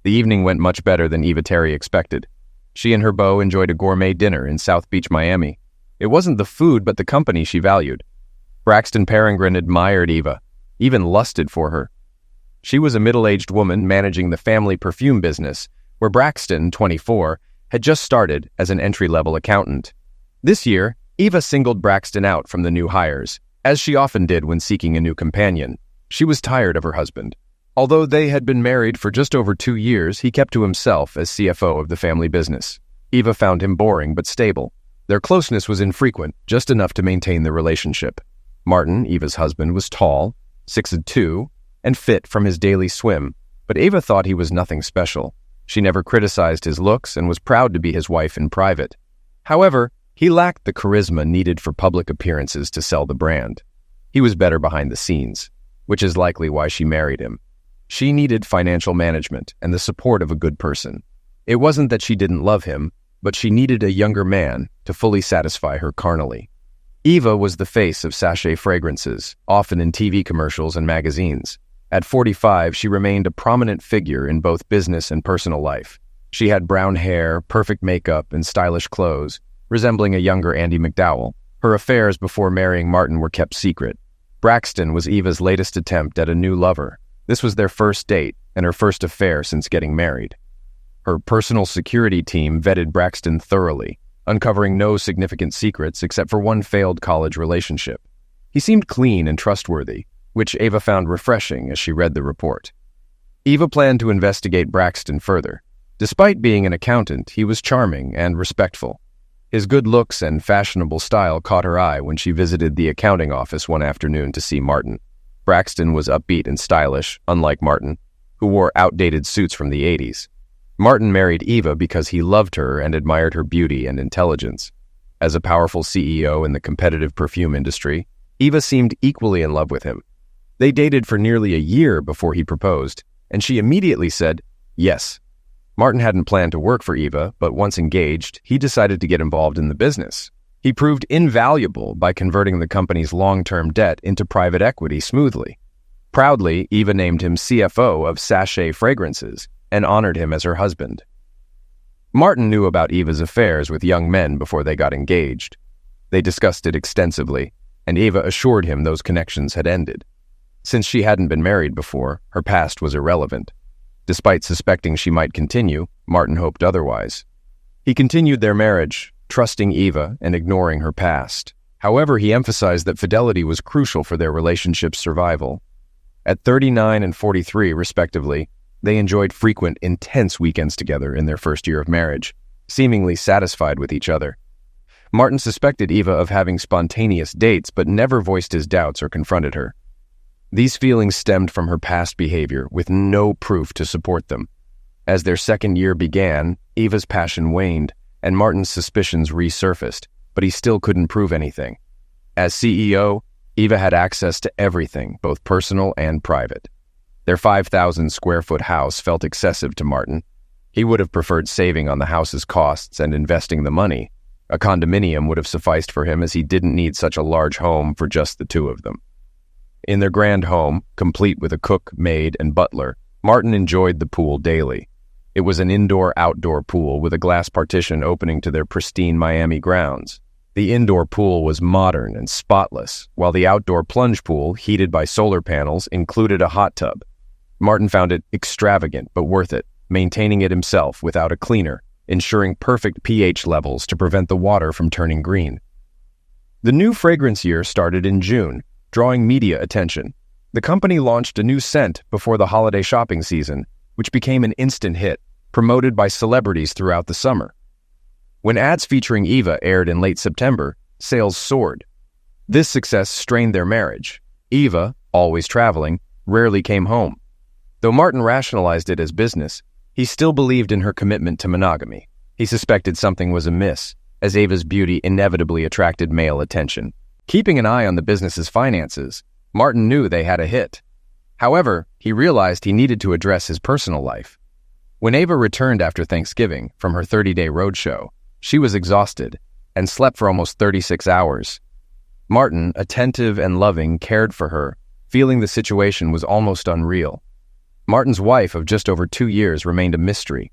The evening went much better than Eva Terry expected. She and her beau enjoyed a gourmet dinner in South Beach, Miami. It wasn't the food but the company she valued. Braxton Perengrin admired Eva, even lusted for her. She was a middle-aged woman managing the family perfume business, where Braxton, 24, had just started as an entry-level accountant. This year, Eva singled Braxton out from the new hires, as she often did when seeking a new companion. She was tired of her husband. Although they had been married for just over 2 years, he kept to himself as CFO of the family business. Eva found him boring but stable. Their closeness was infrequent, just enough to maintain the relationship. Martin, Eva's husband, was tall, 6'2", and fit from his daily swim, but Eva thought he was nothing special. She never criticized his looks and was proud to be his wife in private. However, he lacked the charisma needed for public appearances to sell the brand. He was better behind the scenes, which is likely why she married him. She needed financial management and the support of a good person. It wasn't that she didn't love him, but she needed a younger man to fully satisfy her carnally. Eva was the face of sachet fragrances, often in TV commercials and magazines. At 45, she remained a prominent figure in both business and personal life. She had brown hair, perfect makeup, and stylish clothes, resembling a younger Andie MacDowell. Her affairs before marrying Martin were kept secret. Braxton was Eva's latest attempt at a new lover. This was their first date and her first affair since getting married. Her personal security team vetted Braxton thoroughly, uncovering no significant secrets except for one failed college relationship. He seemed clean and trustworthy, which Eva found refreshing as she read the report. Eva planned to investigate Braxton further. Despite being an accountant, he was charming and respectful. His good looks and fashionable style caught her eye when she visited the accounting office one afternoon to see Martin. Braxton was upbeat and stylish, unlike Martin, who wore outdated suits from the 80s. Martin married Eva because he loved her and admired her beauty and intelligence. As a powerful CEO in the competitive perfume industry, Eva seemed equally in love with him. They dated for nearly a year before he proposed, and she immediately said yes. Martin hadn't planned to work for Eva, but once engaged, he decided to get involved in the business. He proved invaluable by converting the company's long-term debt into private equity smoothly. Proudly, Eva named him CFO of Sachet Fragrances and honored him as her husband. Martin knew about Eva's affairs with young men before they got engaged. They discussed it extensively, and Eva assured him those connections had ended. Since she hadn't been married before, her past was irrelevant. Despite suspecting she might continue, Martin hoped otherwise. He continued their marriage, trusting Eva and ignoring her past. However, he emphasized that fidelity was crucial for their relationship's survival. At 39 and 43, respectively, they enjoyed frequent, intense weekends together in their first year of marriage, seemingly satisfied with each other. Martin suspected Eva of having spontaneous dates, but never voiced his doubts or confronted her. These feelings stemmed from her past behavior, with no proof to support them. As their second year began, Eva's passion waned, and Martin's suspicions resurfaced, but he still couldn't prove anything. As CEO, Eva had access to everything, both personal and private. Their 5,000-square-foot house felt excessive to Martin. He would have preferred saving on the house's costs and investing the money. A condominium would have sufficed for him, as he didn't need such a large home for just the two of them. In their grand home, complete with a cook, maid, and butler, Martin enjoyed the pool daily. It was an indoor-outdoor pool with a glass partition opening to their pristine Miami grounds. The indoor pool was modern and spotless, while the outdoor plunge pool, heated by solar panels, included a hot tub. Martin found it extravagant but worth it, maintaining it himself without a cleaner, ensuring perfect pH levels to prevent the water from turning green. The new fragrance year started in June, drawing media attention. The company launched a new scent before the holiday shopping season, which became an instant hit, promoted by celebrities throughout the summer. When ads featuring Eva aired in late September, sales soared. This success strained their marriage. Eva, always traveling, rarely came home. Though Martin rationalized it as business, he still believed in her commitment to monogamy. He suspected something was amiss, as Eva's beauty inevitably attracted male attention. Keeping an eye on the business's finances, Martin knew they had a hit. However, he realized he needed to address his personal life. When Eva returned after Thanksgiving from her 30-day roadshow, she was exhausted and slept for almost 36 hours. Martin, attentive and loving, cared for her, feeling the situation was almost unreal. Martin's wife of just over 2 years remained a mystery.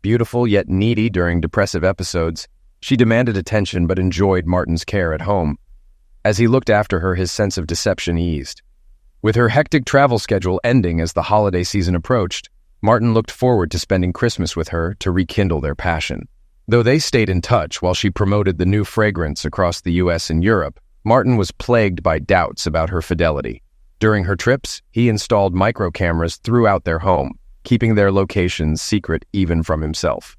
Beautiful yet needy during depressive episodes, she demanded attention but enjoyed Martin's care at home. As he looked after her, his sense of deception eased. With her hectic travel schedule ending as the holiday season approached, Martin looked forward to spending Christmas with her to rekindle their passion. Though they stayed in touch while she promoted the new fragrance across the US and Europe, Martin was plagued by doubts about her fidelity. During her trips, he installed micro cameras throughout their home, keeping their locations secret even from himself.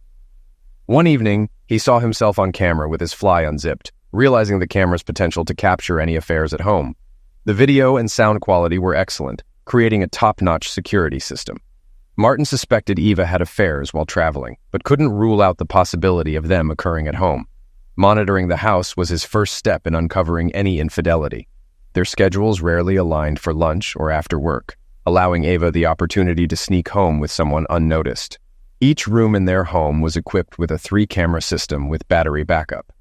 One evening, he saw himself on camera with his fly unzipped, realizing the camera's potential to capture any affairs at home. The video and sound quality were excellent, creating a top-notch security system. Martin suspected Eva had affairs while traveling, but couldn't rule out the possibility of them occurring at home. Monitoring the house was his first step in uncovering any infidelity. Their schedules rarely aligned for lunch or after work, allowing Eva the opportunity to sneak home with someone unnoticed. Each room in their home was equipped with a 3-camera system with battery backup.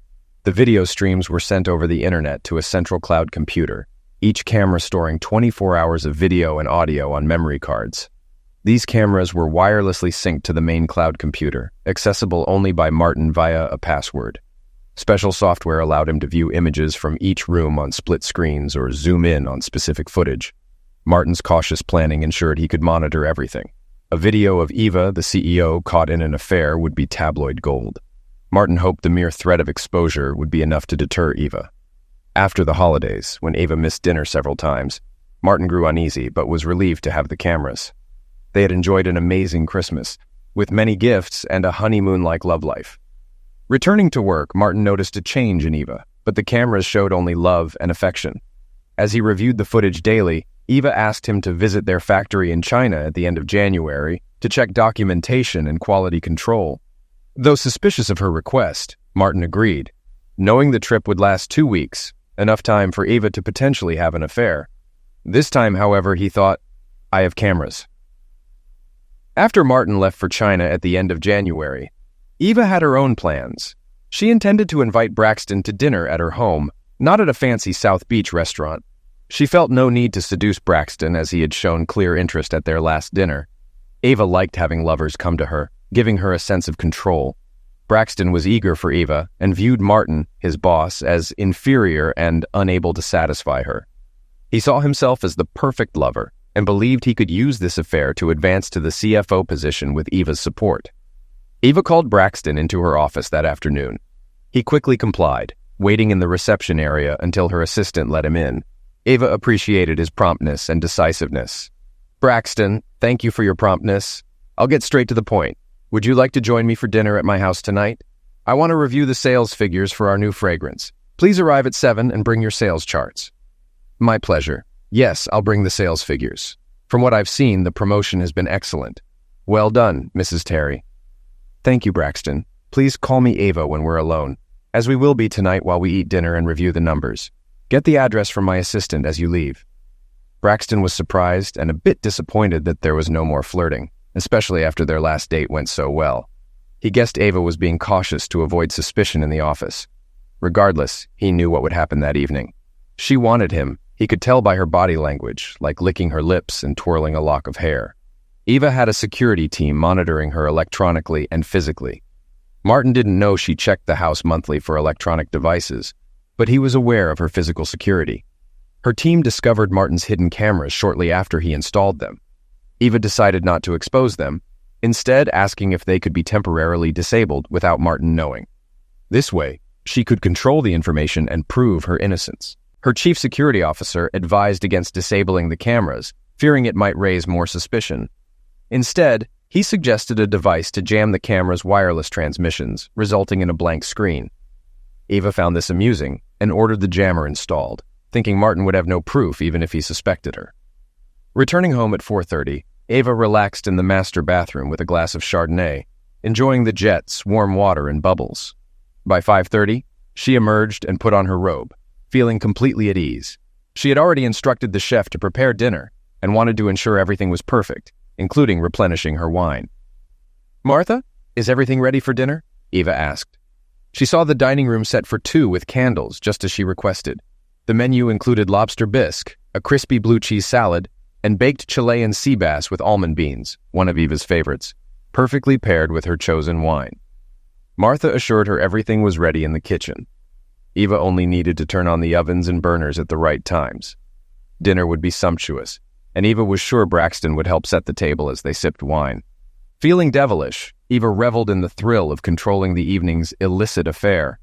The video streams were sent over the internet to a central cloud computer, each camera storing 24 hours of video and audio on memory cards. These cameras were wirelessly synced to the main cloud computer, accessible only by Martin via a password. Special software allowed him to view images from each room on split screens or zoom in on specific footage. Martin's cautious planning ensured he could monitor everything. A video of Eva, the CEO, caught in an affair would be tabloid gold. Martin hoped the mere threat of exposure would be enough to deter Eva. After the holidays, when Eva missed dinner several times, Martin grew uneasy but was relieved to have the cameras. They had enjoyed an amazing Christmas, with many gifts and a honeymoon-like love life. Returning to work, Martin noticed a change in Eva, but the cameras showed only love and affection. As he reviewed the footage daily, Eva asked him to visit their factory in China at the end of January to check documentation and quality control. Though suspicious of her request, Martin agreed, knowing the trip would last 2 weeks, enough time for Eva to potentially have an affair. This time, however, he thought, "I have cameras." After Martin left for China at the end of January, Eva had her own plans. She intended to invite Braxton to dinner at her home, not at a fancy South Beach restaurant. She felt no need to seduce Braxton as he had shown clear interest at their last dinner. Eva liked having lovers come to her, giving her a sense of control. Braxton was eager for Eva and viewed Martin, his boss, as inferior and unable to satisfy her. He saw himself as the perfect lover and believed he could use this affair to advance to the CFO position with Eva's support. Eva called Braxton into her office that afternoon. He quickly complied, waiting in the reception area until her assistant let him in. Eva appreciated his promptness and decisiveness. "Braxton, thank you for your promptness. I'll get straight to the point. Would you like to join me for dinner at my house tonight? I want to review the sales figures for our new fragrance. Please arrive at 7 and bring your sales charts." "My pleasure. Yes, I'll bring the sales figures. From what I've seen, the promotion has been excellent. Well done, Mrs. Terry." "Thank you, Braxton. Please call me Ava when we're alone, as we will be tonight while we eat dinner and review the numbers. Get the address from my assistant as you leave." Braxton was surprised and a bit disappointed that there was no more flirting, especially after their last date went so well. He guessed Ava was being cautious to avoid suspicion in the office. Regardless, he knew what would happen that evening. She wanted him. He could tell by her body language, like licking her lips and twirling a lock of hair. Eva had a security team monitoring her electronically and physically. Martin didn't know she checked the house monthly for electronic devices, but he was aware of her physical security. Her team discovered Martin's hidden cameras shortly after he installed them. Eva decided not to expose them, instead asking if they could be temporarily disabled without Martin knowing. This way, she could control the information and prove her innocence. Her chief security officer advised against disabling the cameras, fearing it might raise more suspicion. Instead, he suggested a device to jam the camera's wireless transmissions, resulting in a blank screen. Eva found this amusing and ordered the jammer installed, thinking Martin would have no proof even if he suspected her. Returning home at 4:30, Eva relaxed in the master bathroom with a glass of Chardonnay, enjoying the jets, warm water, and bubbles. By 5:30, she emerged and put on her robe, feeling completely at ease. She had already instructed the chef to prepare dinner and wanted to ensure everything was perfect, including replenishing her wine. "Martha, is everything ready for dinner?" Eva asked. She saw the dining room set for 2 with candles, just as she requested. The menu included lobster bisque, a crispy blue cheese salad, and baked Chilean sea bass with almond beans, one of Eva's favorites, perfectly paired with her chosen wine. Martha assured her everything was ready in the kitchen. Eva only needed to turn on the ovens and burners at the right times. Dinner would be sumptuous, and Eva was sure Braxton would help set the table as they sipped wine. Feeling devilish, Eva reveled in the thrill of controlling the evening's illicit affair.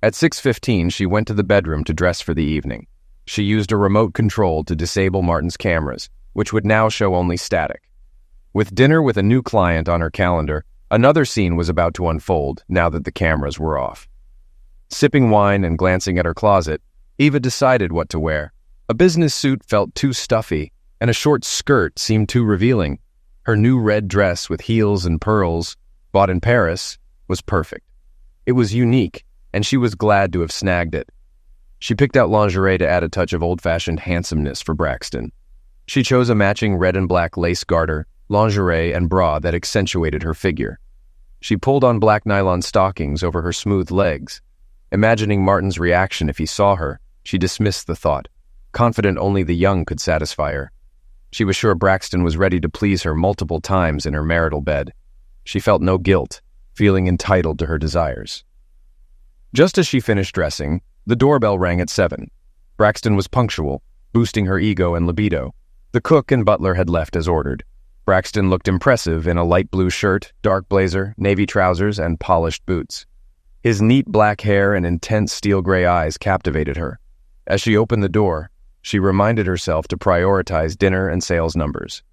At 6:15, she went to the bedroom to dress for the evening. She used a remote control to disable Martin's cameras, which would now show only static. With dinner with a new client on her calendar, another scene was about to unfold now that the cameras were off. Sipping wine and glancing at her closet, Eva decided what to wear. A business suit felt too stuffy, and a short skirt seemed too revealing. Her new red dress with heels and pearls, bought in Paris, was perfect. It was unique, and she was glad to have snagged it. She picked out lingerie to add a touch of old-fashioned handsomeness for Braxton. She chose a matching red and black lace garter, lingerie, and bra that accentuated her figure. She pulled on black nylon stockings over her smooth legs. Imagining Martin's reaction if he saw her, she dismissed the thought, confident only the young could satisfy her. She was sure Braxton was ready to please her multiple times in her marital bed. She felt no guilt, feeling entitled to her desires. Just as she finished dressing, the doorbell rang at 7. Braxton was punctual, boosting her ego and libido. The cook and butler had left as ordered. Braxton looked impressive in a light blue shirt, dark blazer, navy trousers, and polished boots. His neat black hair and intense steel-gray eyes captivated her. As she opened the door, she reminded herself to prioritize dinner and sales numbers.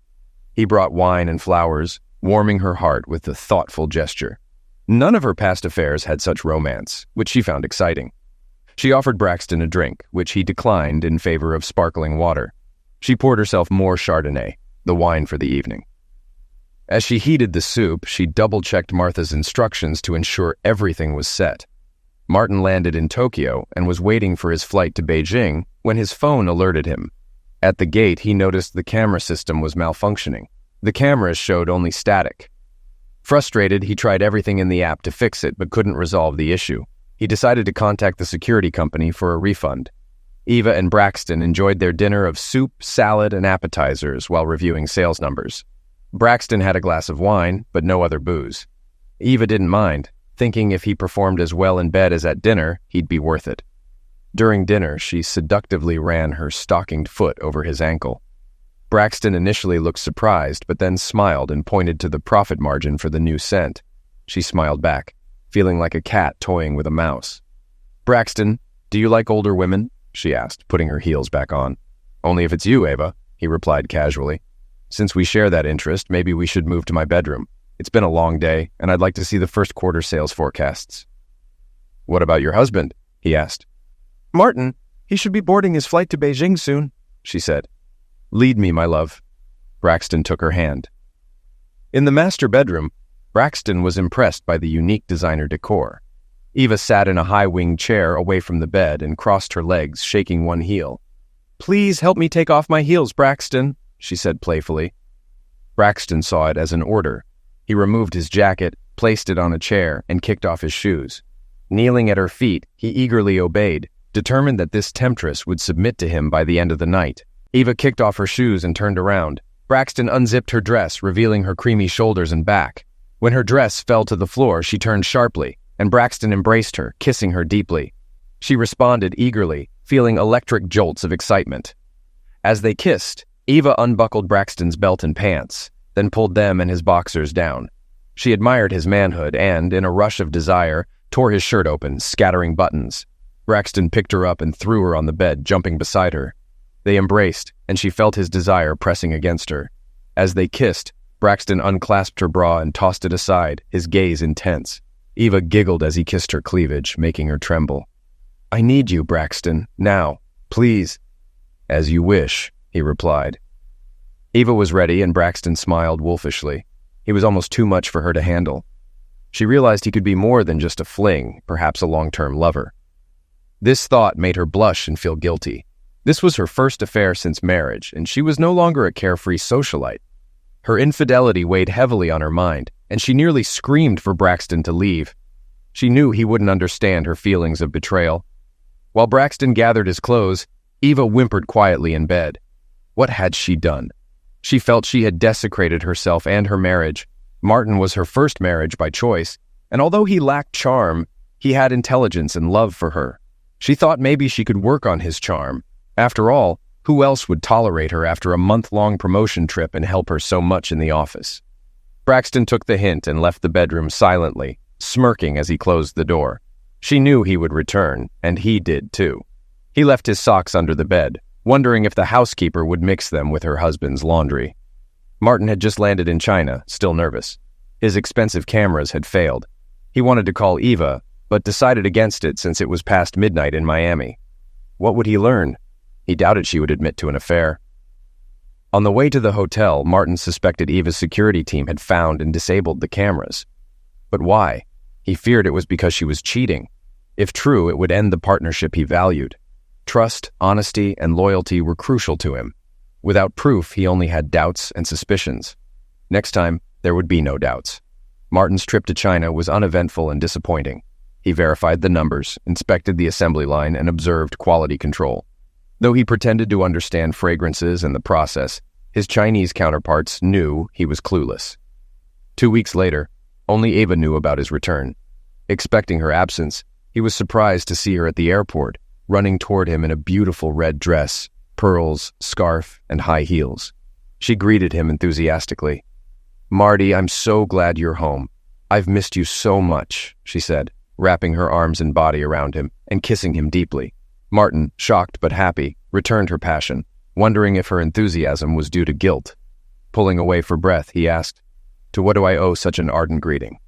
He brought wine and flowers, warming her heart with the thoughtful gesture. None of her past affairs had such romance, which she found exciting. She offered Braxton a drink, which he declined in favor of sparkling water. She poured herself more Chardonnay, the wine for the evening. As she heated the soup, she double-checked Martha's instructions to ensure everything was set. Martin landed in Tokyo and was waiting for his flight to Beijing when his phone alerted him. At the gate, he noticed the camera system was malfunctioning. The cameras showed only static. Frustrated, he tried everything in the app to fix it but couldn't resolve the issue. He decided to contact the security company for a refund. Eva and Braxton enjoyed their dinner of soup, salad, and appetizers while reviewing sales numbers. Braxton had a glass of wine, but no other booze. Eva didn't mind, thinking if he performed as well in bed as at dinner, he'd be worth it. During dinner, she seductively ran her stockinged foot over his ankle. Braxton initially looked surprised, but then smiled and pointed to the profit margin for the new scent. She smiled back, feeling like a cat toying with a mouse. "Braxton, do you like older women?" she asked, putting her heels back on. "Only if it's you, Eva," he replied casually. "Since we share that interest, maybe we should move to my bedroom. It's been a long day, and I'd like to see the first quarter sales forecasts." "What about your husband?" he asked. "Martin, he should be boarding his flight to Beijing soon," she said. "Lead me, my love." Braxton took her hand. In the master bedroom, Braxton was impressed by the unique designer decor. Eva sat in a high-winged chair away from the bed and crossed her legs, shaking one heel. "Please help me take off my heels, Braxton," she said playfully. Braxton saw it as an order. He removed his jacket, placed it on a chair, and kicked off his shoes. Kneeling at her feet, he eagerly obeyed, determined that this temptress would submit to him by the end of the night. Eva kicked off her shoes and turned around. Braxton unzipped her dress, revealing her creamy shoulders and back. When her dress fell to the floor, she turned sharply, and Braxton embraced her, kissing her deeply. She responded eagerly, feeling electric jolts of excitement. As they kissed, Eva unbuckled Braxton's belt and pants, then pulled them and his boxers down. She admired his manhood and, in a rush of desire, tore his shirt open, scattering buttons. Braxton picked her up and threw her on the bed, jumping beside her. They embraced, and she felt his desire pressing against her. As they kissed, Braxton unclasped her bra and tossed it aside, his gaze intense. Eva giggled as he kissed her cleavage, making her tremble. "I need you, Braxton, now, please." "As you wish," he replied. Eva was ready, and Braxton smiled wolfishly. He was almost too much for her to handle. She realized he could be more than just a fling, perhaps a long-term lover. This thought made her blush and feel guilty. This was her first affair since marriage, and she was no longer a carefree socialite. Her infidelity weighed heavily on her mind, and she nearly screamed for Braxton to leave. She knew he wouldn't understand her feelings of betrayal. While Braxton gathered his clothes, Eva whimpered quietly in bed. What had she done? She felt she had desecrated herself and her marriage. Martin was her first marriage by choice, and although he lacked charm, he had intelligence and love for her. She thought maybe she could work on his charm. After all, who else would tolerate her after a month-long promotion trip and help her so much in the office? Braxton took the hint and left the bedroom silently, smirking as he closed the door. She knew he would return, and he did too. He left his socks under the bed, wondering if the housekeeper would mix them with her husband's laundry. Martin had just landed in China, still nervous. His expensive cameras had failed. He wanted to call Eva, but decided against it since it was past midnight in Miami. What would he learn? He doubted she would admit to an affair. On the way to the hotel, Martin suspected Eva's security team had found and disabled the cameras. But why? He feared it was because she was cheating. If true, it would end the partnership he valued. Trust, honesty, and loyalty were crucial to him. Without proof, he only had doubts and suspicions. Next time, there would be no doubts. Martin's trip to China was uneventful and disappointing. He verified the numbers, inspected the assembly line, and observed quality control. Though he pretended to understand fragrances and the process, his Chinese counterparts knew he was clueless. 2 weeks later, only Eva knew about his return. Expecting her absence, he was surprised to see her at the airport, running toward him in a beautiful red dress, pearls, scarf, and high heels. She greeted him enthusiastically. "Marty, I'm so glad you're home. I've missed you so much," she said, wrapping her arms and body around him and kissing him deeply. Martin, shocked but happy, returned her passion, wondering if her enthusiasm was due to guilt. Pulling away for breath, he asked, "To what do I owe such an ardent greeting?"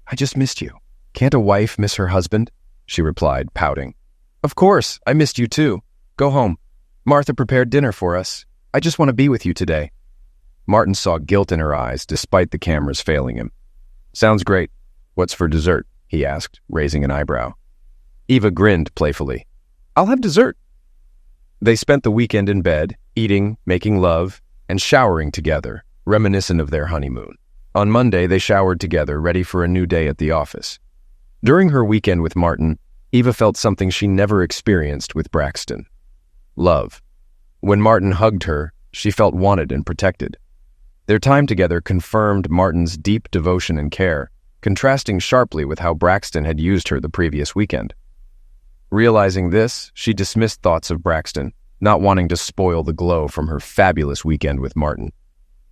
"I just missed you. Can't a wife miss her husband?" she replied, pouting. "Of course, I missed you too. Go home. Martha prepared dinner for us. I just want to be with you today." Martin saw guilt in her eyes, despite the cameras failing him. "Sounds great. What's for dessert?" he asked, raising an eyebrow. Eva grinned playfully. "I'll have dessert." They spent the weekend in bed, eating, making love, and showering together, reminiscent of their honeymoon. On Monday, they showered together, ready for a new day at the office. During her weekend with Martin, Eva felt something she never experienced with Braxton. Love. When Martin hugged her, she felt wanted and protected. Their time together confirmed Martin's deep devotion and care, contrasting sharply with how Braxton had used her the previous weekend. Realizing this, she dismissed thoughts of Braxton, not wanting to spoil the glow from her fabulous weekend with Martin.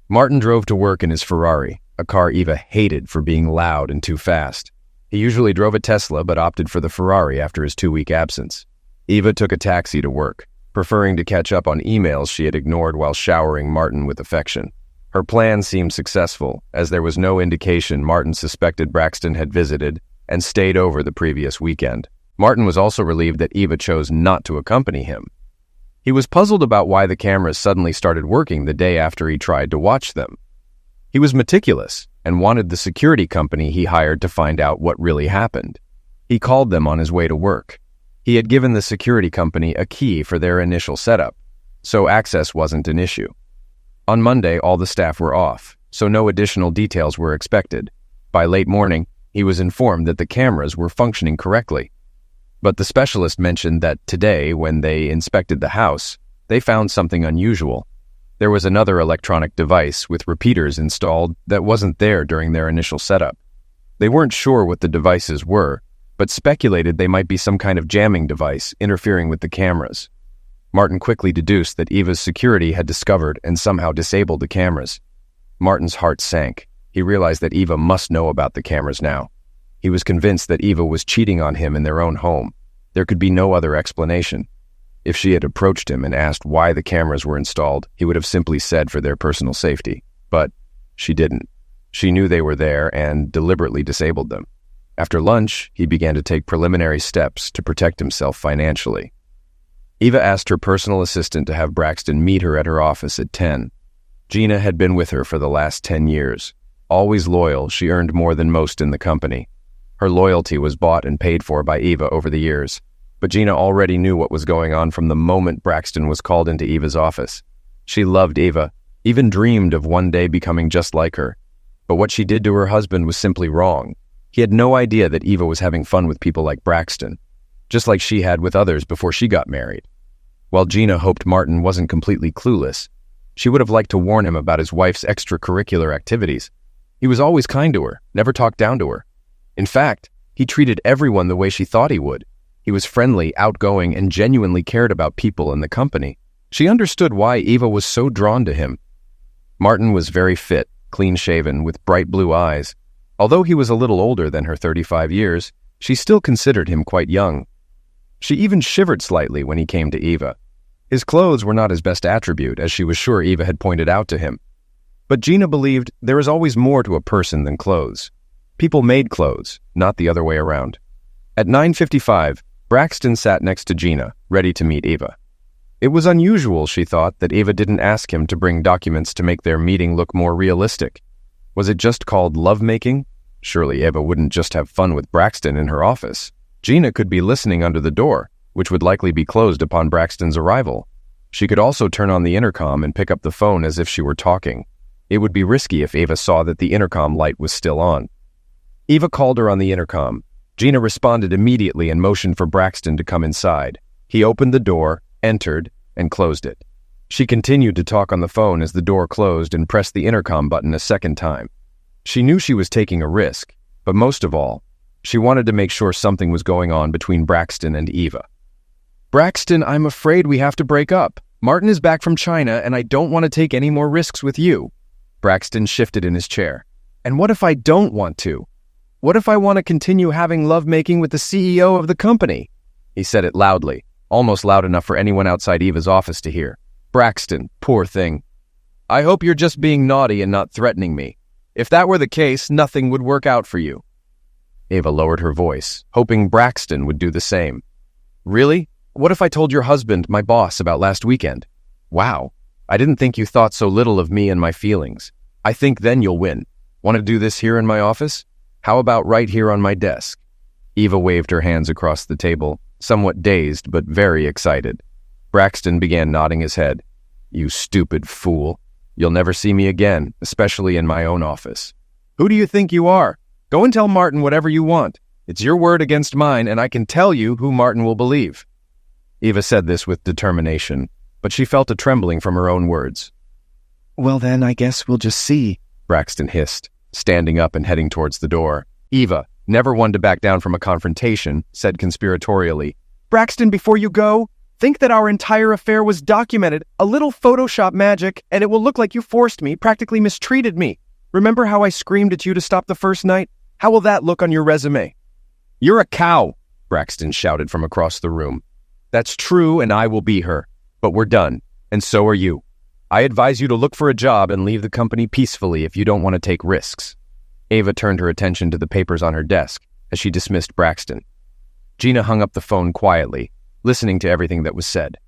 Martin drove to work in his Ferrari, a car Eva hated for being loud and too fast. He usually drove a Tesla but opted for the Ferrari after his 2-week absence. Eva took a taxi to work, preferring to catch up on emails she had ignored while showering Martin with affection. Her plan seemed successful, as there was no indication Martin suspected Braxton had visited and stayed over the previous weekend. Martin was also relieved that Eva chose not to accompany him. He was puzzled about why the cameras suddenly started working the day after he tried to watch them. He was meticulous and wanted the security company he hired to find out what really happened. He called them on his way to work. He had given the security company a key for their initial setup, so access wasn't an issue. On Monday, all the staff were off, so no additional details were expected. By late morning, he was informed that the cameras were functioning correctly. But the specialist mentioned that today, when they inspected the house, they found something unusual. There was another electronic device with repeaters installed that wasn't there during their initial setup. They weren't sure what the devices were, but speculated they might be some kind of jamming device interfering with the cameras. Martin quickly deduced that Eva's security had discovered and somehow disabled the cameras. Martin's heart sank. He realized that Eva must know about the cameras now. He was convinced that Eva was cheating on him in their own home. There could be no other explanation. If she had approached him and asked why the cameras were installed, he would have simply said for their personal safety. But she didn't. She knew they were there and deliberately disabled them. After lunch, he began to take preliminary steps to protect himself financially. Eva asked her personal assistant to have Braxton meet her at her office at 10. Gina had been with her for the last 10 years. Always loyal, she earned more than most in the company. Her loyalty was bought and paid for by Eva over the years, but Gina already knew what was going on from the moment Braxton was called into Eva's office. She loved Eva, even dreamed of one day becoming just like her. But what she did to her husband was simply wrong. He had no idea that Eva was having fun with people like Braxton, just like she had with others before she got married. While Gina hoped Martin wasn't completely clueless, She would have liked to warn him about his wife's extracurricular activities. He was always kind to her, never talked down to her. In fact, he treated everyone the way she thought he would. He was friendly, outgoing, and genuinely cared about people in the company. She understood why Eva was so drawn to him. Martin was very fit, clean-shaven, with bright blue eyes. Although he was a little older than her 35 years, she still considered him quite young. She even shivered slightly when he came to Eva. His clothes were not his best attribute, as she was sure Eva had pointed out to him. But Gina believed there is always more to a person than clothes. People made clothes, not the other way around. At 9:55, Braxton sat next to Gina, ready to meet Eva. It was unusual, she thought, that Eva didn't ask him to bring documents to make their meeting look more realistic. Was it just called lovemaking? Surely Eva wouldn't just have fun with Braxton in her office. Gina could be listening under the door, which would likely be closed upon Braxton's arrival. She could also turn on the intercom and pick up the phone as if she were talking. It would be risky if Eva saw that the intercom light was still on. Eva called her on the intercom. Gina responded immediately and motioned for Braxton to come inside. He opened the door, entered, and closed it. She continued to talk on the phone as the door closed and pressed the intercom button a second time. She knew she was taking a risk, but most of all, she wanted to make sure something was going on between Braxton and Eva. "Braxton, I'm afraid we have to break up. Martin is back from China, and I don't want to take any more risks with you." Braxton shifted in his chair. "And what if I don't want to? What if I want to continue having lovemaking with the CEO of the company?" He said it loudly, almost loud enough for anyone outside Eva's office to hear. "Braxton, poor thing. I hope you're just being naughty and not threatening me. If that were the case, nothing would work out for you." Eva lowered her voice, hoping Braxton would do the same. "Really? What if I told your husband, my boss, about last weekend? Wow, I didn't think you thought so little of me and my feelings. I think then you'll win. Want to do this here in my office? How about right here on my desk?" Eva waved her hands across the table, somewhat dazed but very excited. Braxton began nodding his head. "You stupid fool. You'll never see me again, especially in my own office." "Who do you think you are? Go and tell Martin whatever you want. It's your word against mine, and I can tell you who Martin will believe." Eva said this with determination, but she felt a trembling from her own words. "Well then, I guess we'll just see," Braxton hissed, standing up and heading towards the door. Eva, never one to back down from a confrontation, said conspiratorially, "Braxton, before you go, think that our entire affair was documented, a little Photoshop magic, and it will look like you forced me, practically mistreated me. Remember how I screamed at you to stop the first night? How will that look on your resume?" "You're a cow," Braxton shouted from across the room. "That's true, and I will be her. But we're done, and so are you. I advise you to look for a job and leave the company peacefully if you don't want to take risks." Eva turned her attention to the papers on her desk as she dismissed Braxton. Gina hung up the phone quietly, listening to everything that was said.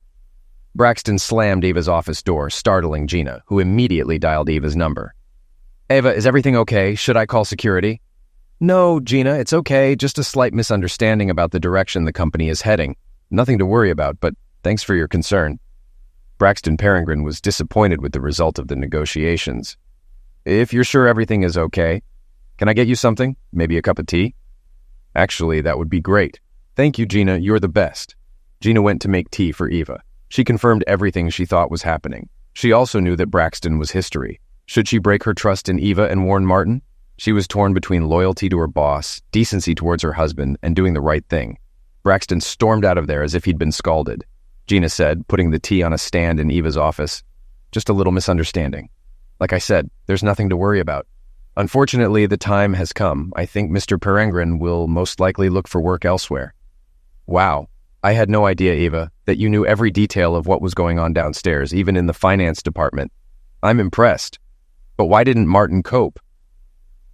Braxton slammed Eva's office door, startling Gina, who immediately dialed Eva's number. "Eva, is everything okay? Should I call security?" "No, Gina, it's okay. Just a slight misunderstanding about the direction the company is heading. Nothing to worry about, but thanks for your concern." Braxton Peregrine was disappointed with the result of the negotiations. "If you're sure everything is okay, can I get you something? Maybe a cup of tea?" "Actually, that would be great. Thank you, Gina. You're the best." Gina went to make tea for Eva. She confirmed everything she thought was happening. She also knew that Braxton was history. Should she break her trust in Eva and warn Martin? She was torn between loyalty to her boss, decency towards her husband, and doing the right thing. Braxton stormed out of there as if he'd been scalded. Gina said, putting the tea on a stand in Eva's office. "Just a little misunderstanding. Like I said, there's nothing to worry about. Unfortunately, the time has come. I think Mr. Peregrine will most likely look for work elsewhere." "Wow. I had no idea, Eva, that you knew every detail of what was going on downstairs, even in the finance department. I'm impressed. But why didn't Martin cope?"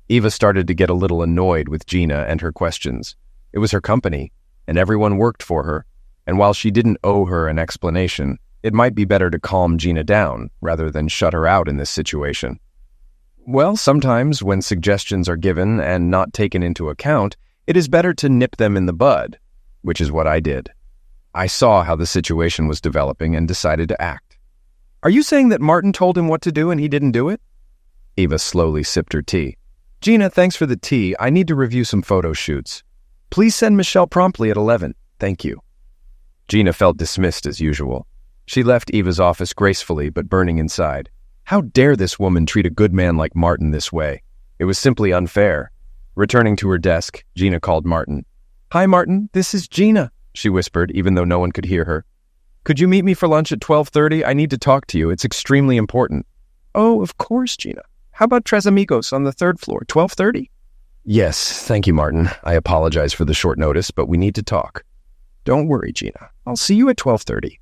Eva started to get a little annoyed with Gina and her questions. It was her company, and everyone worked for her, and while she didn't owe her an explanation, it might be better to calm Gina down rather than shut her out in this situation. "Well, sometimes when suggestions are given and not taken into account, it is better to nip them in the bud, which is what I did. I saw how the situation was developing and decided to act." "Are you saying that Martin told him what to do and he didn't do it?" Eva slowly sipped her tea. "Gina, thanks for the tea. I need to review some photo shoots. Please send Michelle promptly at 11. Thank you." Gina felt dismissed as usual. She left Eva's office gracefully but burning inside. How dare this woman treat a good man like Martin this way? It was simply unfair. Returning to her desk, Gina called Martin. "Hi, Martin, this is Gina," she whispered, even though no one could hear her. "Could you meet me for lunch at 12:30? I need to talk to you. It's extremely important." "Oh, of course, Gina. How about Tres Amigos on the 3rd floor, 12:30? "Yes, thank you, Martin. I apologize for the short notice, but we need to talk." "Don't worry, Gina. I'll see you at 12:30.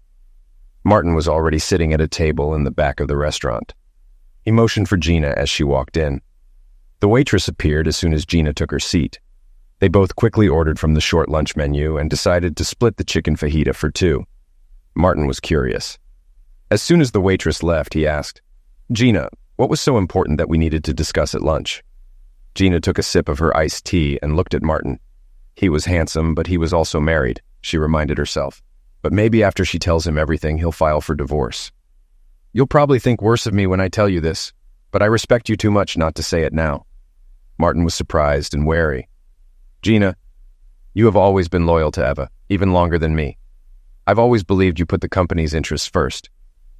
Martin was already sitting at a table in the back of the restaurant. He motioned for Gina as she walked in. The waitress appeared as soon as Gina took her seat. They both quickly ordered from the short lunch menu and decided to split the chicken fajita for two. Martin was curious. As soon as the waitress left, he asked, "Gina, what was so important that we needed to discuss at lunch?" Gina took a sip of her iced tea and looked at Martin. He was handsome, but he was also married, she reminded herself. But maybe after she tells him everything, he'll file for divorce. "You'll probably think worse of me when I tell you this, but I respect you too much not to say it now." Martin was surprised and wary. "Gina, you have always been loyal to Eva, even longer than me. I've always believed you put the company's interests first.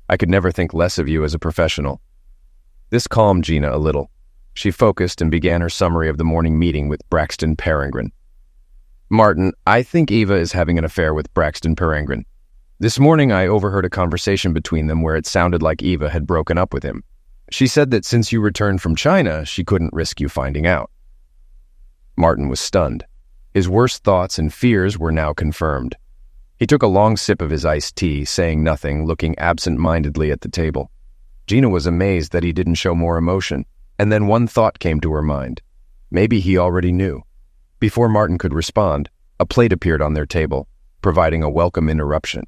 I could never think less of you as a professional." This calmed Gina a little. She focused and began her summary of the morning meeting with Braxton Perengren. "Martin, I think Eva is having an affair with Braxton Perengren. This morning I overheard a conversation between them where it sounded like Eva had broken up with him. She said that since you returned from China, she couldn't risk you finding out." Martin was stunned. His worst thoughts and fears were now confirmed. He took a long sip of his iced tea, saying nothing, looking absent-mindedly at the table. Gina was amazed that he didn't show more emotion, and then one thought came to her mind. Maybe he already knew. Before Martin could respond, a plate appeared on their table, providing a welcome interruption.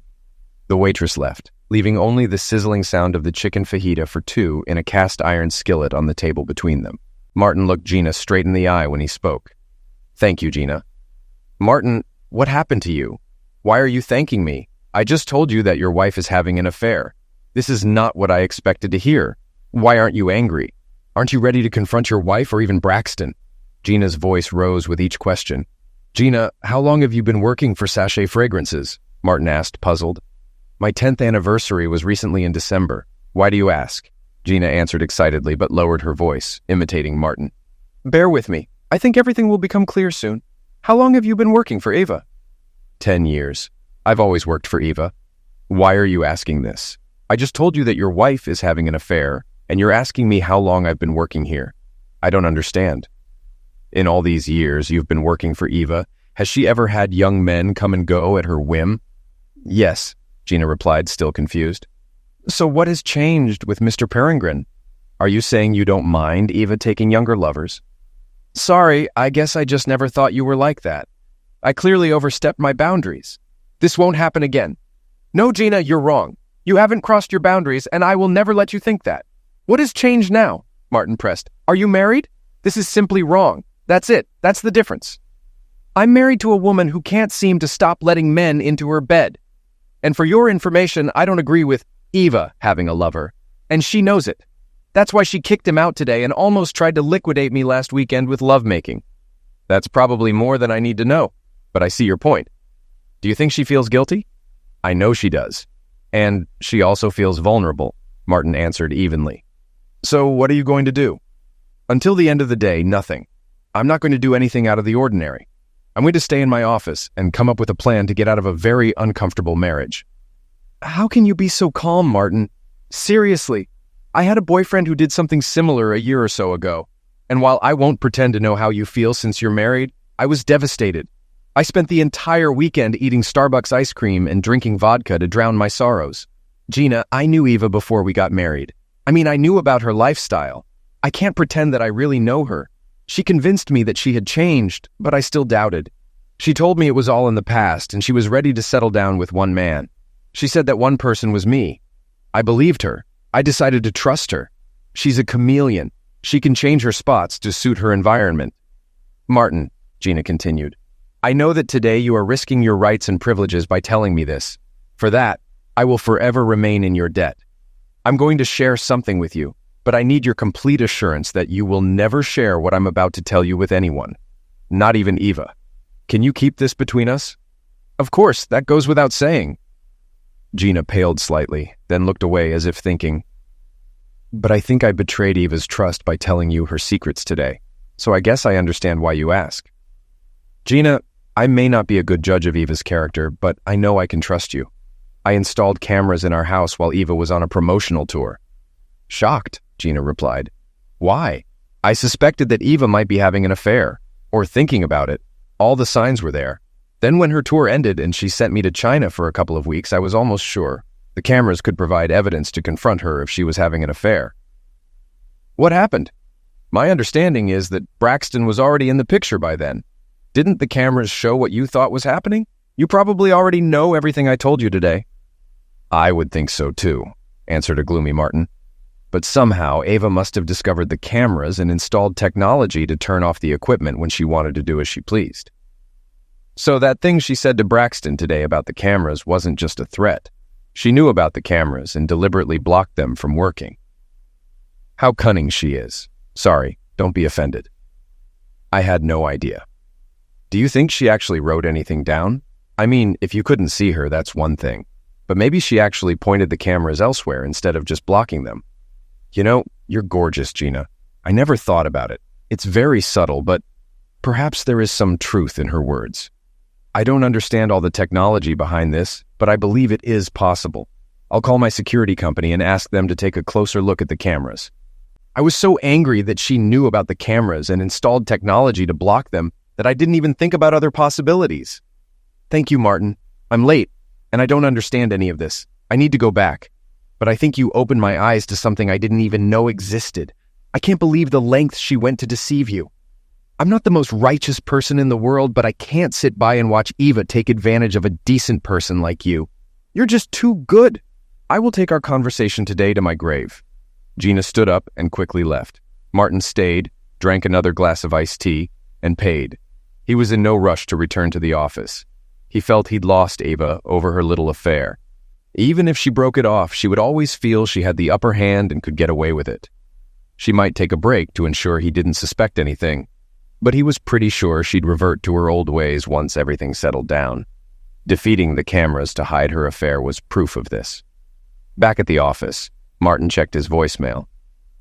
The waitress left, leaving only the sizzling sound of the chicken fajita for two in a cast-iron skillet on the table between them. Martin looked Gina straight in the eye when he spoke. "Thank you, Gina." "Martin, what happened to you? Why are you thanking me? I just told you that your wife is having an affair. This is not what I expected to hear. Why aren't you angry? Aren't you ready to confront your wife or even Braxton?" Gina's voice rose with each question. "Gina, how long have you been working for Sachet Fragrances?" Martin asked, puzzled. "My 10th anniversary was recently in December. Why do you ask?" Gina answered excitedly but lowered her voice, imitating Martin. "Bear with me. I think everything will become clear soon. How long have you been working for Eva?" 10 years. I've always worked for Eva." "Why are you asking this? I just told you that your wife is having an affair, and you're asking me how long I've been working here. I don't understand." "In all these years you've been working for Eva, has she ever had young men come and go at her whim?" "Yes," Gina replied, still confused. "So what has changed with Mr. Perengren? Are you saying you don't mind Eva taking younger lovers?" "Sorry, I guess I just never thought you were like that. I clearly overstepped my boundaries. This won't happen again." "No, Gina, you're wrong. You haven't crossed your boundaries, and I will never let you think that." "What has changed now?" Martin pressed. "Are you married? This is simply wrong. That's it. That's the difference. I'm married to a woman who can't seem to stop letting men into her bed. And for your information, I don't agree with Eva having a lover, and she knows it. That's why she kicked him out today and almost tried to liquidate me last weekend with lovemaking." "That's probably more than I need to know, but I see your point. Do you think she feels guilty?" "I know she does. And she also feels vulnerable," Martin answered evenly. "So what are you going to do?" "Until the end of the day, nothing. I'm not going to do anything out of the ordinary. I'm going to stay in my office and come up with a plan to get out of a very uncomfortable marriage." "How can you be so calm, Martin? Seriously, I had a boyfriend who did something similar a year or so ago, and while I won't pretend to know how you feel since you're married, I was devastated. I spent the entire weekend eating Starbucks ice cream and drinking vodka to drown my sorrows. Gina, I knew Eva before we got married. I mean, I knew about her lifestyle. I can't pretend that I really know her. She convinced me that she had changed, but I still doubted. She told me it was all in the past and she was ready to settle down with one man. She said that one person was me. I believed her. I decided to trust her. She's a chameleon. She can change her spots to suit her environment." "Martin," Gina continued, "I know that today you are risking your rights and privileges by telling me this. For that, I will forever remain in your debt. I'm going to share something with you, but I need your complete assurance that you will never share what I'm about to tell you with anyone. Not even Eva. Can you keep this between us?" "Of course, that goes without saying." Gina paled slightly, then looked away as if thinking, "But I think I betrayed Eva's trust by telling you her secrets today, so I guess I understand why you ask." "Gina, I may not be a good judge of Eva's character, but I know I can trust you. I installed cameras in our house while Eva was on a promotional tour." "Shocked," Gina replied. "Why? I suspected that Eva might be having an affair, or thinking about it. All the signs were there. Then when her tour ended and she sent me to China for a couple of weeks, I was almost sure the cameras could provide evidence to confront her if she was having an affair." "What happened?" "My understanding is that Braxton was already in the picture by then. Didn't the cameras show what you thought was happening? You probably already know everything I told you today." "I would think so too," answered a gloomy Martin. "But somehow Eva must have discovered the cameras and installed technology to turn off the equipment when she wanted to do as she pleased. So that thing she said to Braxton today about the cameras wasn't just a threat. She knew about the cameras and deliberately blocked them from working. How cunning she is. Sorry, don't be offended." "I had no idea." "Do you think she actually wrote anything down? I mean, if you couldn't see her, that's one thing. But maybe she actually pointed the cameras elsewhere instead of just blocking them." "You know, you're gorgeous, Gina. I never thought about it. It's very subtle, but perhaps there is some truth in her words. I don't understand all the technology behind this, but I believe it is possible. I'll call my security company and ask them to take a closer look at the cameras." I was so angry that she knew about the cameras and installed technology to block them that I didn't even think about other possibilities. "Thank you, Martin. I'm late, and I don't understand any of this. I need to go back. But I think you opened my eyes to something I didn't even know existed. I can't believe the lengths she went to deceive you. I'm not the most righteous person in the world, but I can't sit by and watch Eva take advantage of a decent person like you. You're just too good. I will take our conversation today to my grave." Gina stood up and quickly left. Martin stayed, drank another glass of iced tea, and paid. He was in no rush to return to the office. He felt he'd lost Eva over her little affair. Even if she broke it off, she would always feel she had the upper hand and could get away with it. She might take a break to ensure he didn't suspect anything, but he was pretty sure she'd revert to her old ways once everything settled down. Defeating the cameras to hide her affair was proof of this. Back at the office, Martin checked his voicemail.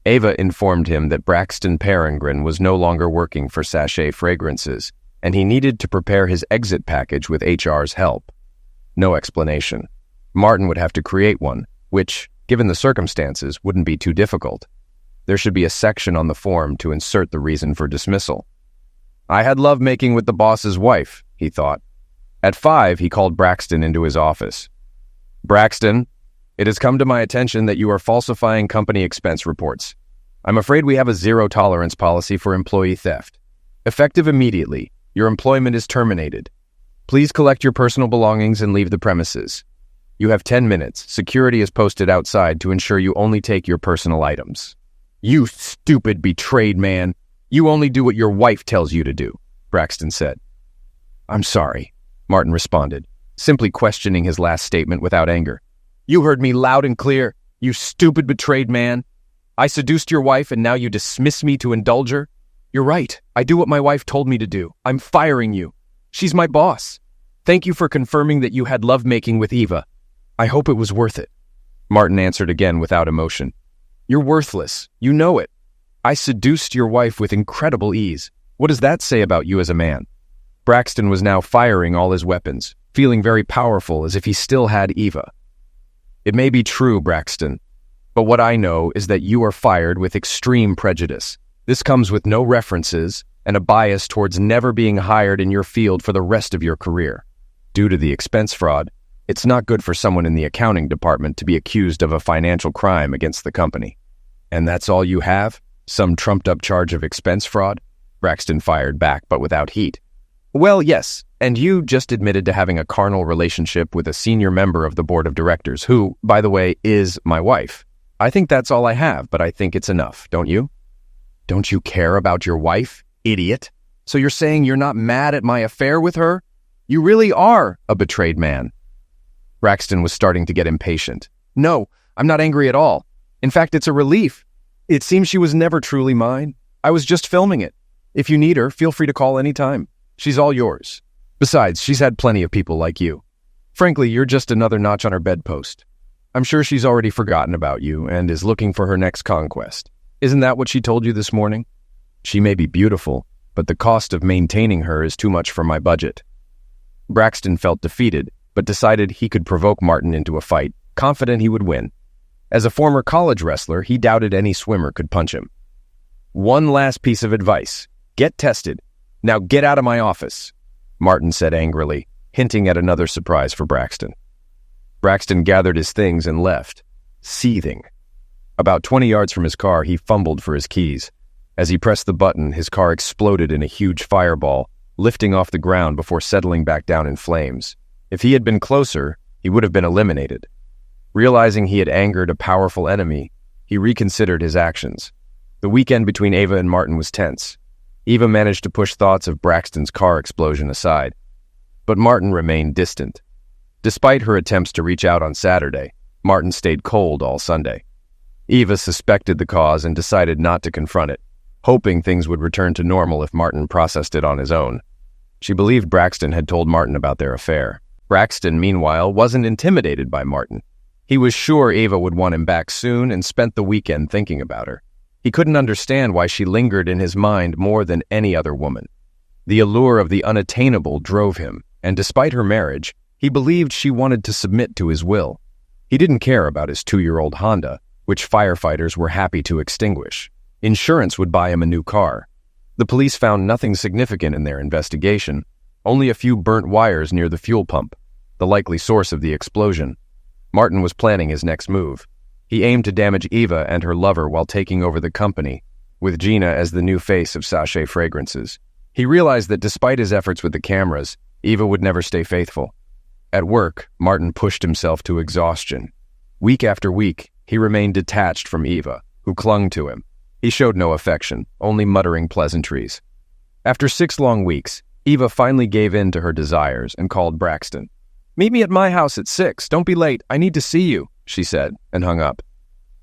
Eva informed him that Braxton Peregrine was no longer working for Sachet Fragrances, and he needed to prepare his exit package with HR's help. No explanation. Martin would have to create one, which, given the circumstances, wouldn't be too difficult. There should be a section on the form to insert the reason for dismissal. "I had lovemaking with the boss's wife," he thought. At 5, he called Braxton into his office. "Braxton, it has come to my attention that you are falsifying company expense reports. I'm afraid we have a zero-tolerance policy for employee theft. Effective immediately, your employment is terminated. Please collect your personal belongings and leave the premises. You have 10 minutes. Security is posted outside to ensure you only take your personal items." "You stupid, betrayed man. You only do what your wife tells you to do," Braxton said. "I'm sorry," Martin responded, simply questioning his last statement without anger. "You heard me loud and clear, you stupid, betrayed man. I seduced your wife and now you dismiss me to indulge her? You're right. I do what my wife told me to do. I'm firing you. She's my boss. Thank you for confirming that you had lovemaking with Eva. I hope it was worth it." Martin answered again without emotion. "You're worthless. You know it. I seduced your wife with incredible ease. What does that say about you as a man?" Braxton was now firing all his weapons, feeling very powerful as if he still had Eva. "It may be true, Braxton, but what I know is that you are fired with extreme prejudice. This comes with no references and a bias towards never being hired in your field for the rest of your career. Due to the expense fraud, it's not good for someone in the accounting department to be accused of a financial crime against the company." "And that's all you have? Some trumped-up charge of expense fraud?" Braxton fired back, but without heat. "Well, yes, and you just admitted to having a carnal relationship with a senior member of the board of directors, who, by the way, is my wife. I think that's all I have, but I think it's enough, don't you?" "Don't you care about your wife, idiot? So you're saying you're not mad at my affair with her? You really are a betrayed man." Braxton was starting to get impatient. "No, I'm not angry at all. In fact, it's a relief. It seems she was never truly mine. I was just filming it. If you need her, feel free to call any time. She's all yours. Besides, she's had plenty of people like you." Frankly, you're just another notch on her bedpost. I'm sure she's already forgotten about you and is looking for her next conquest. Isn't that what she told you this morning? She may be beautiful, but the cost of maintaining her is too much for my budget. Braxton felt defeated, but decided he could provoke Martin into a fight, confident he would win. As a former college wrestler, he doubted any swimmer could punch him. One last piece of advice. Get tested. Now get out of my office, Martin said angrily, hinting at another surprise for Braxton. Braxton gathered his things and left, seething. About 20 yards from his car, he fumbled for his keys. As he pressed the button, his car exploded in a huge fireball, lifting off the ground before settling back down in flames. If he had been closer, he would have been eliminated. Realizing he had angered a powerful enemy, he reconsidered his actions. The weekend between Ava and Martin was tense. Eva managed to push thoughts of Braxton's car explosion aside, but Martin remained distant. Despite her attempts to reach out on Saturday, Martin stayed cold all Sunday. Eva suspected the cause and decided not to confront it, hoping things would return to normal if Martin processed it on his own. She believed Braxton had told Martin about their affair. Braxton, meanwhile, wasn't intimidated by Martin. He was sure Ava would want him back soon and spent the weekend thinking about her. He couldn't understand why she lingered in his mind more than any other woman. The allure of the unattainable drove him, and despite her marriage, he believed she wanted to submit to his will. He didn't care about his 2-year-old Honda, which firefighters were happy to extinguish. Insurance would buy him a new car. The police found nothing significant in their investigation, only a few burnt wires near the fuel pump, the likely source of the explosion. Martin was planning his next move. He aimed to damage Eva and her lover while taking over the company, with Gina as the new face of Sachet Fragrances. He realized that despite his efforts with the cameras, Eva would never stay faithful. At work, Martin pushed himself to exhaustion. Week after week, he remained detached from Eva, who clung to him. He showed no affection, only muttering pleasantries. After 6 long weeks, Eva finally gave in to her desires and called Braxton. "Meet me at my house at 6. Don't be late. I need to see you," she said, and hung up.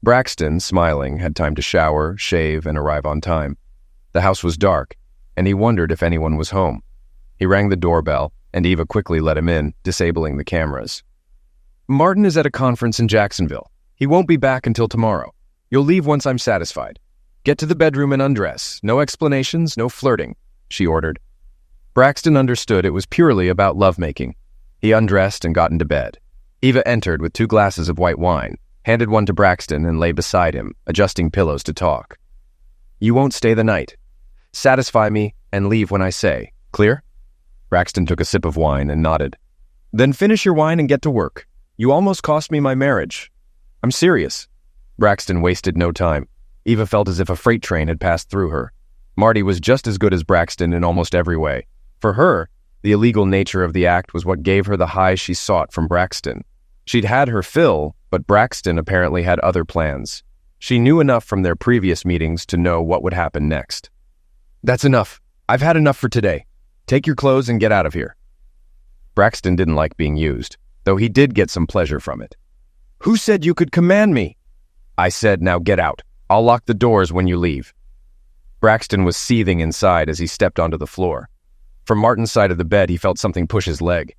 Braxton, smiling, had time to shower, shave, and arrive on time. The house was dark, and he wondered if anyone was home. He rang the doorbell, and Eva quickly let him in, disabling the cameras. "Martin is at a conference in Jacksonville. He won't be back until tomorrow. You'll leave once I'm satisfied. Get to the bedroom and undress. No explanations, no flirting," she ordered. Braxton understood it was purely about lovemaking. He undressed and got into bed. Eva entered with 2 glasses of white wine, handed one to Braxton, and lay beside him, adjusting pillows to talk. "You won't stay the night. Satisfy me and leave when I say. Clear?" Braxton took a sip of wine and nodded. "Then finish your wine and get to work. You almost cost me my marriage. I'm serious." Braxton wasted no time. Eva felt as if a freight train had passed through her. Marty was just as good as Braxton in almost every way. For her, the illegal nature of the act was what gave her the high she sought from Braxton. She'd had her fill, but Braxton apparently had other plans. She knew enough from their previous meetings to know what would happen next. "That's enough. I've had enough for today. Take your clothes and get out of here." Braxton didn't like being used, though he did get some pleasure from it. "Who said you could command me?" "I said, now get out. I'll lock the doors when you leave." Braxton was seething inside as he stepped onto the floor. From Martin's side of the bed, he felt something push his leg.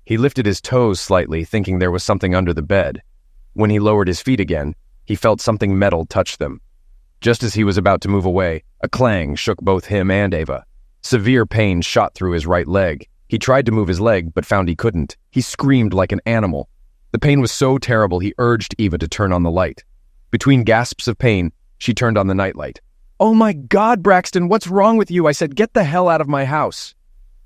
He lifted his toes slightly, thinking there was something under the bed. When he lowered his feet again, he felt something metal touch them. Just as he was about to move away, a clang shook both him and Ava. Severe pain shot through his right leg. He tried to move his leg, but found he couldn't. He screamed like an animal. The pain was so terrible he urged Eva to turn on the light. Between gasps of pain, she turned on the nightlight. "Oh my God, Braxton, what's wrong with you? I said, get the hell out of my house."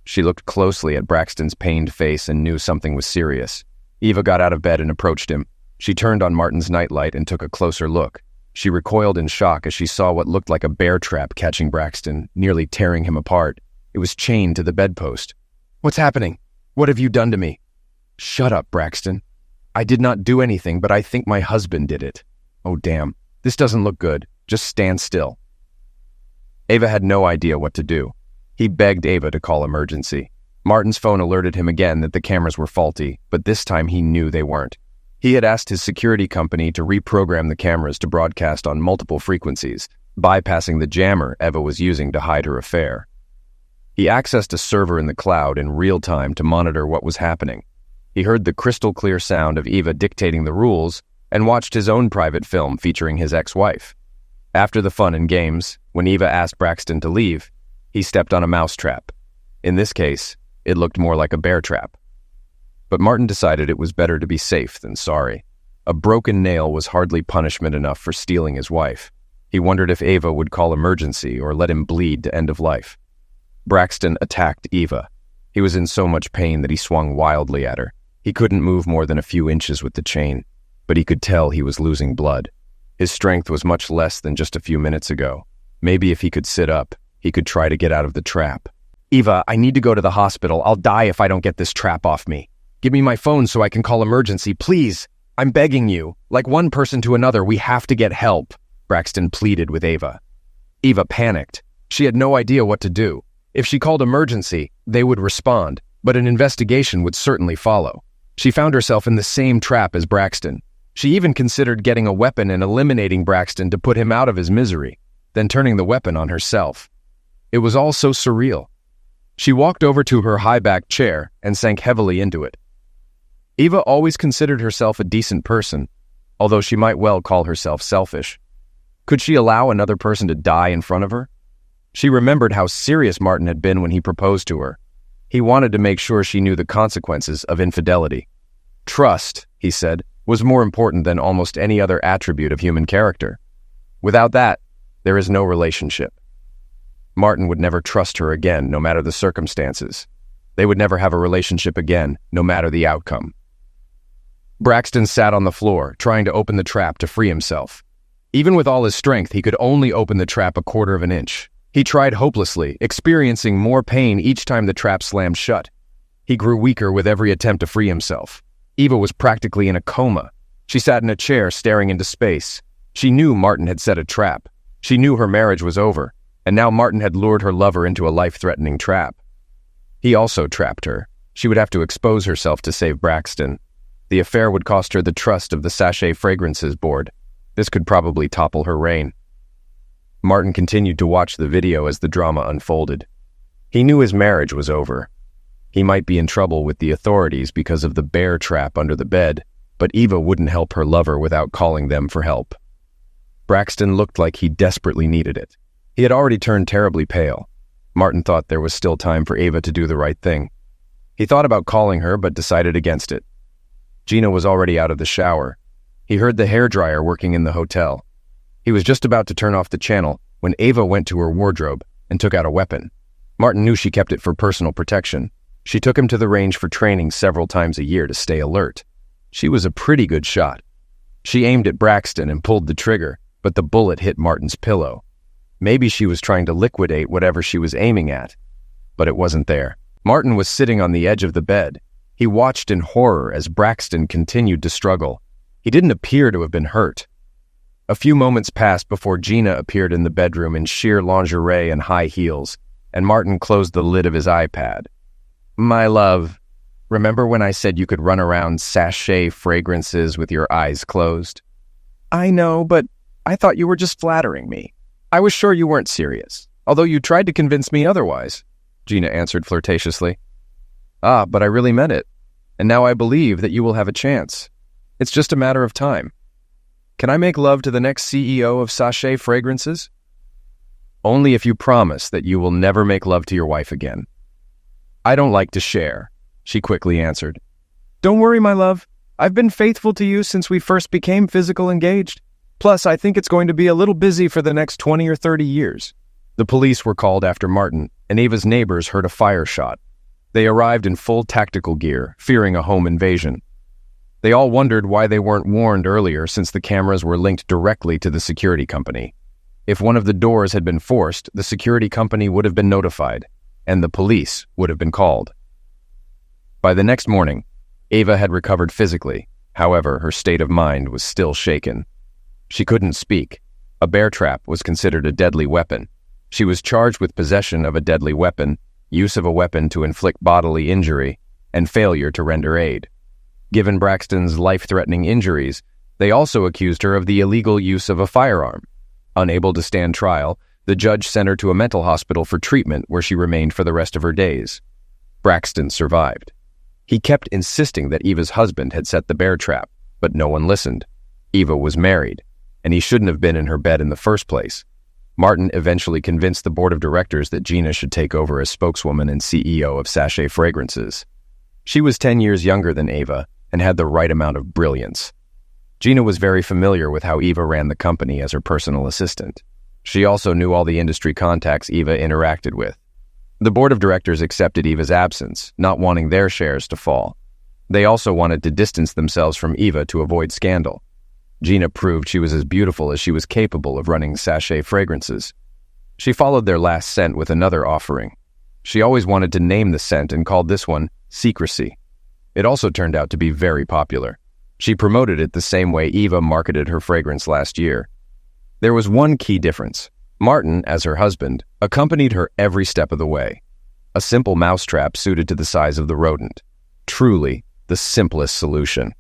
She looked closely at Braxton's pained face and knew something was serious. Eva got out of bed and approached him. She turned on Martin's nightlight and took a closer look. She recoiled in shock as she saw what looked like a bear trap catching Braxton, nearly tearing him apart. It was chained to the bedpost. "What's happening? What have you done to me?" "Shut up, Braxton. I did not do anything, but I think my husband did it." "Oh, damn. This doesn't look good. Just stand still." Ava had no idea what to do. He begged Ava to call emergency. Martin's phone alerted him again that the cameras were faulty, but this time he knew they weren't. He had asked his security company to reprogram the cameras to broadcast on multiple frequencies, bypassing the jammer Eva was using to hide her affair. He accessed a server in the cloud in real time to monitor what was happening. He heard the crystal-clear sound of Eva dictating the rules and watched his own private film featuring his ex-wife. After the fun and games, when Eva asked Braxton to leave, he stepped on a mousetrap. In this case, it looked more like a bear trap. But Martin decided it was better to be safe than sorry. A broken nail was hardly punishment enough for stealing his wife. He wondered if Eva would call emergency or let him bleed to end of life. Braxton attacked Eva. He was in so much pain that he swung wildly at her. He couldn't move more than a few inches with the chain, but he could tell he was losing blood. His strength was much less than just a few minutes ago. Maybe if he could sit up, he could try to get out of the trap. "Eva, I need to go to the hospital. I'll die if I don't get this trap off me. Give me my phone so I can call emergency, please. I'm begging you. Like one person to another, we have to get help," Braxton pleaded with Eva. Eva panicked. She had no idea what to do. If she called emergency, they would respond, but an investigation would certainly follow. She found herself in the same trap as Braxton. She even considered getting a weapon and eliminating Braxton to put him out of his misery, then turning the weapon on herself. It was all so surreal. She walked over to her high-backed chair and sank heavily into it. Eva always considered herself a decent person, although she might well call herself selfish. Could she allow another person to die in front of her? She remembered how serious Martin had been when he proposed to her. He wanted to make sure she knew the consequences of infidelity. Trust, he said, was more important than almost any other attribute of human character. Without that, there is no relationship. Martin would never trust her again, no matter the circumstances. They would never have a relationship again, no matter the outcome. Braxton sat on the floor, trying to open the trap to free himself. Even with all his strength, he could only open the trap a quarter of an inch. He tried hopelessly, experiencing more pain each time the trap slammed shut. He grew weaker with every attempt to free himself. Eva was practically in a coma. She sat in a chair staring into space. She knew Martin had set a trap. She knew her marriage was over, and now Martin had lured her lover into a life-threatening trap. He also trapped her. She would have to expose herself to save Braxton. The affair would cost her the trust of the Sachet Fragrances board. This could probably topple her reign. Martin continued to watch the video as the drama unfolded. He knew his marriage was over. He might be in trouble with the authorities because of the bear trap under the bed, but Eva wouldn't help her lover without calling them for help. Braxton looked like he desperately needed it. He had already turned terribly pale. Martin thought there was still time for Eva to do the right thing. He thought about calling her, but decided against it. Gina was already out of the shower. He heard the hairdryer working in the hotel. He was just about to turn off the channel when Eva went to her wardrobe and took out a weapon. Martin knew she kept it for personal protection. She took him to the range for training several times a year to stay alert. She was a pretty good shot. She aimed at Braxton and pulled the trigger, but the bullet hit Martin's pillow. Maybe she was trying to liquidate whatever she was aiming at, but it wasn't there. Martin was sitting on the edge of the bed. He watched in horror as Braxton continued to struggle. He didn't appear to have been hurt. A few moments passed before Gina appeared in the bedroom in sheer lingerie and high heels, and Martin closed the lid of his iPad. "My love, remember when I said you could run around Sachet Fragrances with your eyes closed?" "I know, but I thought you were just flattering me. I was sure you weren't serious, although you tried to convince me otherwise," Gina answered flirtatiously. "Ah, but I really meant it, and now I believe that you will have a chance. It's just a matter of time. Can I make love to the next CEO of Sachet Fragrances?" "Only if you promise that you will never make love to your wife again." "I don't like to share," she quickly answered. "Don't worry, my love. I've been faithful to you since we first became physical engaged. Plus, I think it's going to be a little busy for the next 20 or 30 years. The police were called after Martin, and Eva's neighbors heard a fire shot. They arrived in full tactical gear, fearing a home invasion. They all wondered why they weren't warned earlier since the cameras were linked directly to the security company. If one of the doors had been forced, the security company would have been notified, and the police would have been called. By the next morning, Eva had recovered physically. However, her state of mind was still shaken. She couldn't speak. A bear trap was considered a deadly weapon. She was charged with possession of a deadly weapon, use of a weapon to inflict bodily injury, and failure to render aid. Given Braxton's life-threatening injuries, they also accused her of the illegal use of a firearm. Unable to stand trial, the judge sent her to a mental hospital for treatment where she remained for the rest of her days. Braxton survived. He kept insisting that Eva's husband had set the bear trap, but no one listened. Eva was married, and he shouldn't have been in her bed in the first place. Martin eventually convinced the board of directors that Gina should take over as spokeswoman and CEO of Sachet Fragrances. She was 10 years younger than Eva and had the right amount of brilliance. Gina was very familiar with how Eva ran the company as her personal assistant. She also knew all the industry contacts Eva interacted with. The board of directors accepted Eva's absence, not wanting their shares to fall. They also wanted to distance themselves from Eva to avoid scandal. Gina proved she was as beautiful as she was capable of running Sachet Fragrances. She followed their last scent with another offering. She always wanted to name the scent and called this one Secrecy. It also turned out to be very popular. She promoted it the same way Eva marketed her fragrance last year. There was one key difference. Martin, as her husband, accompanied her every step of the way. A simple mousetrap suited to the size of the rodent. Truly, the simplest solution.